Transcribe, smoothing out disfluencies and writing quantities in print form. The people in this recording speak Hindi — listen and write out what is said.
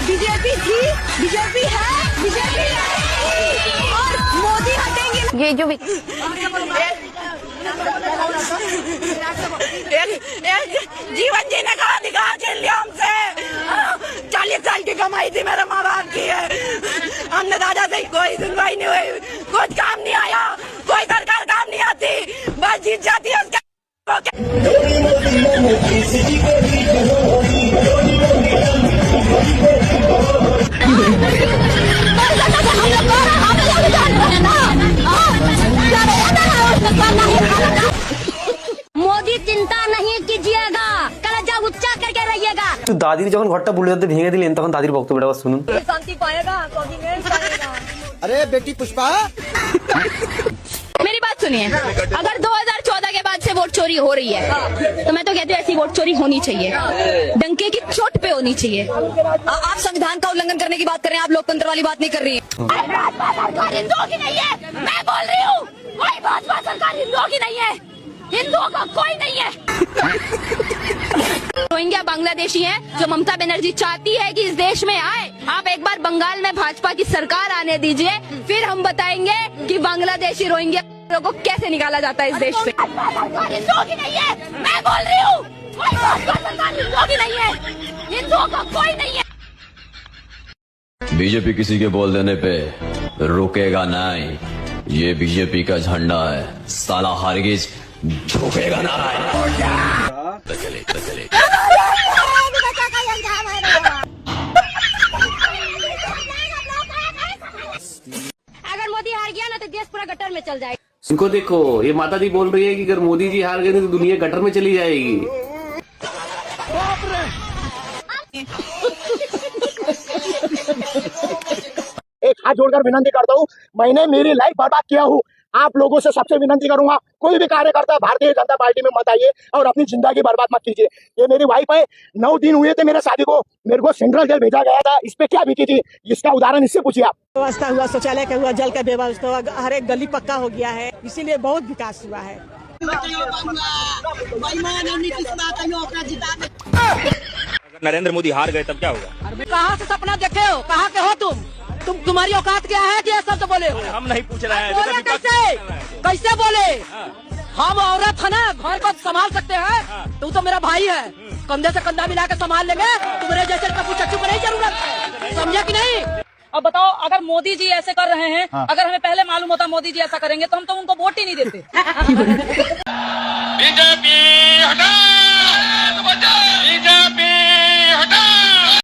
बीजेपी थी, बीजेपी है, बीजेपी और मोदी हटेंगे। ये जो जीवन जीने का अधिकार छीन लिया हमसे। 40 साल की कमाई थी मेरे माँ बाप की है, हमने दादा से कोई सुनवाई नहीं हुई, कुछ काम नहीं आया, कोई सरकार काम नहीं आती, बस जीत जाती है उसका। मोदी चिंता नहीं कीजिएगा, कलेजा ऊंचा करके रहिएगा। तो दादी जब घरटा बुले जाते भेঙে দিলেন তখন दादी বক্তব্যটা আবার শুনুন। शांति पाएगा, पाएगा। अरे बेटी पुष्पा, मेरी बात सुनिए, अगर 2014 के बाद से वोट चोरी हो रही है तो मैं तो कहती हूँ ऐसी वोट चोरी होनी चाहिए, डंके की चोट पे होनी चाहिए। आप संविधान का उल्लंघन करने की बात कर रहे हैं, आप लोकतंत्र वाली बात नहीं कर रही हैं। सरकार हिंदुओं की नहीं है, मैं बोल रही हूँ, कोई भाजपा सरकार हिंदुओं की नहीं है, हिंदुओं का कोई नहीं है। रोहिंग्या बांग्लादेशी हैं जो ममता बनर्जी चाहती है कि इस देश में आए। आप एक बार बंगाल में भाजपा की सरकार आने दीजिए, फिर हम बताएंगे कि बांग्लादेशी रोहिंग्या को कैसे निकाला जाता है इस देश से। सरकार हिंदुओं की नहीं है, मैं बोल रही हूँ, कोई भाजपा सरकार हिंदुओं की नहीं है, हिंदुओं का कोई नहीं है। बीजेपी किसी के बोल देने पे रुकेगा नहीं, ये बीजेपी का झंडा है, साला हरगिज झुकेगा ना। अगर मोदी हार गया ना तो देश पूरा गटर में चल जाएगा। इनको देखो, ये माता दी बोल रही है कि अगर मोदी जी हार गए तो दुनिया गटर में चली जाएगी। एक हाथ जोड़कर विनती करता हूँ, मैंने मेरी लाइफ बर्बाद किया हूँ। आप लोगों से सबसे विनती करूंगा, कोई भी कार्यकर्ता भारतीय जनता पार्टी में मत आइए और अपनी जिंदगी बर्बाद मत कीजिए। ये मेरी वाइफ है, 9 दिन हुए थे मेरे शादी को, मेरे को सेंट्रल जेल भेजा गया था। इस पे क्या बीती थी, इसका उदाहरण इससे पूछिए आप। व्यवस्था हुआ, शौचालय का हुआ, जल का व्यवस्था हुआ, हर एक गली पक्का हो गया है, इसीलिए बहुत विकास हुआ है। अगर नरेंद्र मोदी हार गए तब क्या होगा? कहाँ से सपना देखे हो, कहाँ के हो तुम्हारी औकात क्या है कि ये सब तो बोले हो? हम नहीं पूछ रहे हैं, बोले कैसे बोले? हम औरत है ना, घर को संभाल सकते हैं, तू तो मेरा भाई है, कंधे से कंधा मिला के संभाल लेंगे, तुम्हारे जैसे टप्पू चच्चू को नहीं जरूरत है, समझे कि नहीं? अब बताओ, अगर मोदी जी ऐसे कर रहे हैं, अगर हमें पहले मालूम होता मोदी जी ऐसा करेंगे तो हम तो उनको वोट ही नहीं देते। बीजेपी हटा, बीजेपी हटा।